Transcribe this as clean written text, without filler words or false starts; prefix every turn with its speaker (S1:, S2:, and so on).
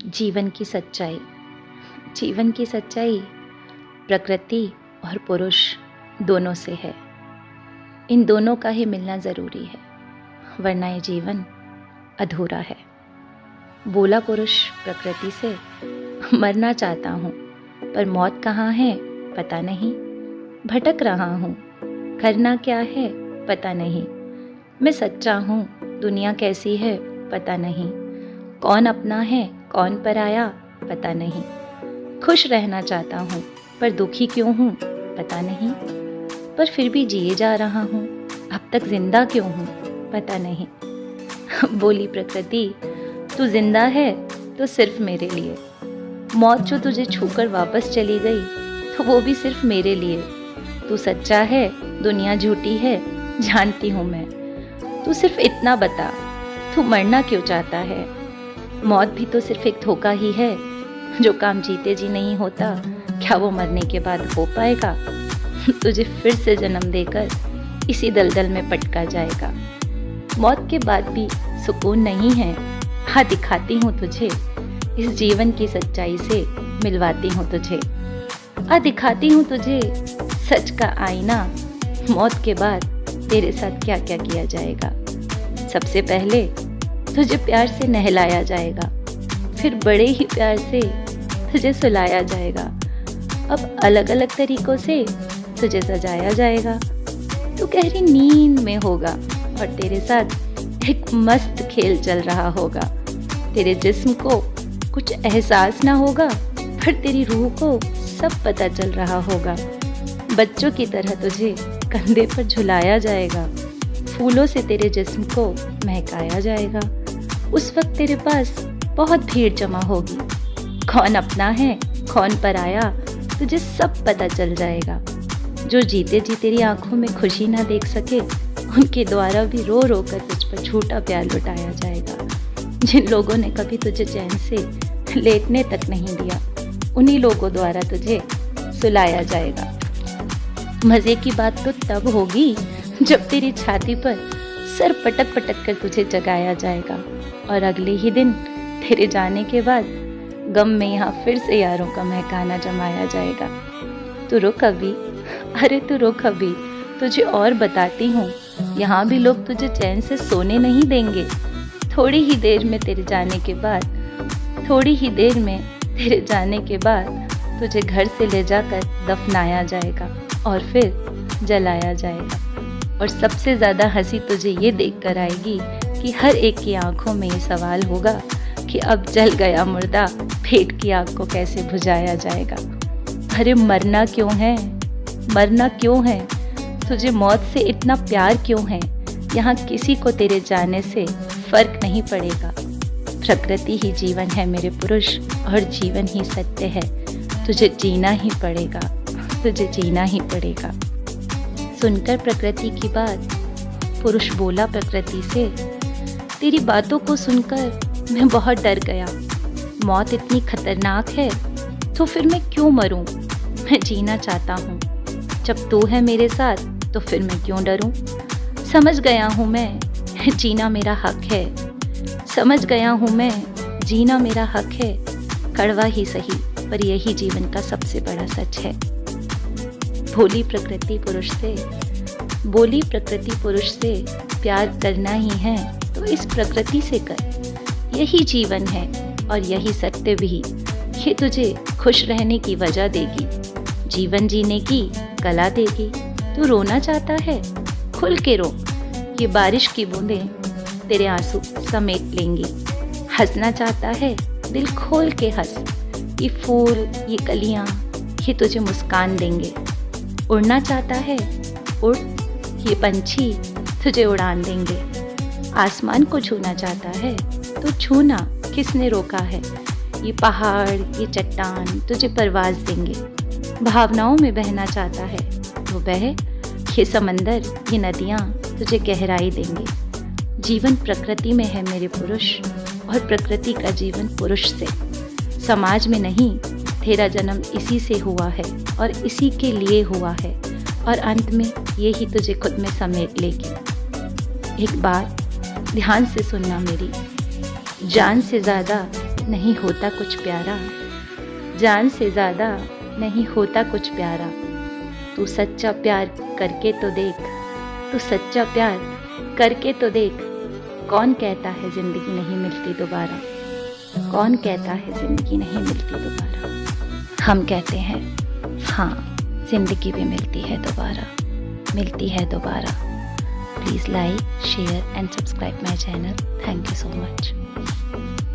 S1: जीवन की सच्चाई। जीवन की सच्चाई प्रकृति और पुरुष दोनों से है। इन दोनों का ही मिलना ज़रूरी है, वरना ये जीवन अधूरा है। बोला पुरुष प्रकृति से, मरना चाहता हूँ पर मौत कहाँ है पता नहीं। भटक रहा हूँ, करना क्या है पता नहीं। मैं सच्चा हूँ, दुनिया कैसी है पता नहीं। कौन अपना है कौन पराया पता नहीं। खुश रहना चाहता हूँ पर दुखी क्यों हूँ पता नहीं। पर फिर भी जिए जा रहा हूँ, अब तक जिंदा क्यों हूँ पता नहीं। बोली प्रकृति, तू जिंदा है तो सिर्फ मेरे लिए। मौत जो तुझे छूकर वापस चली गई तो वो भी सिर्फ मेरे लिए। तू सच्चा है, दुनिया झूठी है, जानती हूँ मैं। तू सिर्फ इतना बता, तू मरना क्यों चाहता है? मौत भी तो सिर्फ एक धोखा ही है। जो काम जीते जी नहीं होता, क्या वो मरने के बाद हो पाएगा? तुझे फिर से जन्म देकर इसी दलदल में पटका जाएगा। मौत के बाद भी सुकून नहीं है। हाँ, दिखाती हूँ तुझे, इस जीवन की सच्चाई से मिलवाती हूँ तुझे। हाँ, दिखाती हूँ तुझे सच का आईना। मौत के बाद तेरे साथ क्या क्या किया जाएगा। सबसे पहले तुझे प्यार से नहलाया जाएगा, फिर बड़े ही प्यार से तुझे सुलाया जाएगा। अब अलग अलग तरीकों से तुझे सजाया जाएगा। तू गहरी नींद में होगा और तेरे साथ एक मस्त खेल चल रहा होगा। तेरे जिस्म को कुछ एहसास ना होगा, पर तेरी रूह को सब पता चल रहा होगा। बच्चों की तरह तुझे कंधे पर झुलाया जाएगा, फूलों से तेरे जिस्म को महकाया जाएगा। उस वक्त तेरे पास बहुत भीड़ जमा होगी। कौन अपना है कौन पराया तुझे सब पता चल जाएगा। जो जीते जी तेरी आंखों में खुशी ना देख सके, उनके द्वारा भी रो रो कर तुझ पर झूठा प्यार लुटाया जाएगा। जिन लोगों ने कभी तुझे चैन से लेटने तक नहीं दिया, उन्हीं लोगों द्वारा तुझे सुलाया जाएगा। मज़े की बात तो तब होगी जब तेरी छाती पर सर पटक पटक कर तुझे जगाया जाएगा और अगले ही दिन तेरे जाने के बाद गम में यहाँ फिर से यारों का महकाना जमाया जाएगा। तू रुक अभी, अरे तू रुक अभी, तुझे और बताती हूँ। यहाँ भी लोग तुझे चैन से सोने नहीं देंगे। थोड़ी ही देर में तेरे जाने के बाद तुझे घर से ले जाकर दफनाया जाएगा और फिर जलाया जाएगा। और सबसे ज़्यादा हंसी तुझे ये देखकर आएगी कि हर एक की आंखों में ये सवाल होगा कि अब जल गया मुर्दा पेट की आग को कैसे बुझाया जाएगा। अरे मरना क्यों है, मरना क्यों है? तुझे मौत से इतना प्यार क्यों है? यहाँ किसी को तेरे जाने से फर्क नहीं पड़ेगा। प्रकृति ही जीवन है मेरे पुरुष, और जीवन ही सत्य है। तुझे जीना ही पड़ेगा, तुझे जीना ही पड़ेगा। सुनकर प्रकृति की बात, पुरुष बोला प्रकृति से, तेरी बातों को सुनकर मैं बहुत डर गया। मौत इतनी खतरनाक है तो फिर मैं क्यों मरूं? मैं जीना चाहता हूँ। जब तू है मेरे साथ तो फिर मैं क्यों डरूं? समझ गया हूँ मैं, जीना मेरा हक है। समझ गया हूँ मैं, जीना मेरा हक है। कड़वा ही सही, पर यही जीवन का सबसे बड़ा सच है। बोली प्रकृति पुरुष से, प्यार करना ही है तो इस प्रकृति से कर। यही जीवन है और यही सत्य भी। ये तुझे खुश रहने की वजह देगी, जीवन जीने की कला देगी। तू रोना चाहता है, खुल के रो, ये बारिश की बूंदें तेरे आंसू समेट लेंगी। हंसना चाहता है, दिल खोल के हंस, ये फूल ये कलियां ये तुझे मुस्कान देंगे। उड़ना चाहता है, उड़, ये पंछी तुझे उड़ान देंगे। आसमान को छूना चाहता है तो छूना, किसने रोका है? ये पहाड़ ये चट्टान तुझे परवाज देंगे। भावनाओं में बहना चाहता है तो बह, ये समंदर ये नदियाँ तुझे गहराई देंगे। जीवन प्रकृति में है मेरे पुरुष, और प्रकृति का जीवन पुरुष से। समाज में नहीं, तेरा जन्म इसी से हुआ है और इसी के लिए हुआ है, और अंत में ये ही तुझे खुद में समेट लेगी। एक बात ध्यान से सुनना मेरी, जान से ज़्यादा नहीं होता कुछ प्यारा, जान से ज़्यादा नहीं होता कुछ प्यारा। तू सच्चा प्यार करके तो देख, तू सच्चा प्यार करके तो देख। कौन कहता है ज़िंदगी नहीं मिलती दोबारा, कौन कहता है ज़िंदगी नहीं मिलती दोबारा। हम कहते हैं हाँ, ज़िंदगी भी मिलती है दोबारा, मिलती है दोबारा। Please like, share and subscribe my channel. Thank you so much.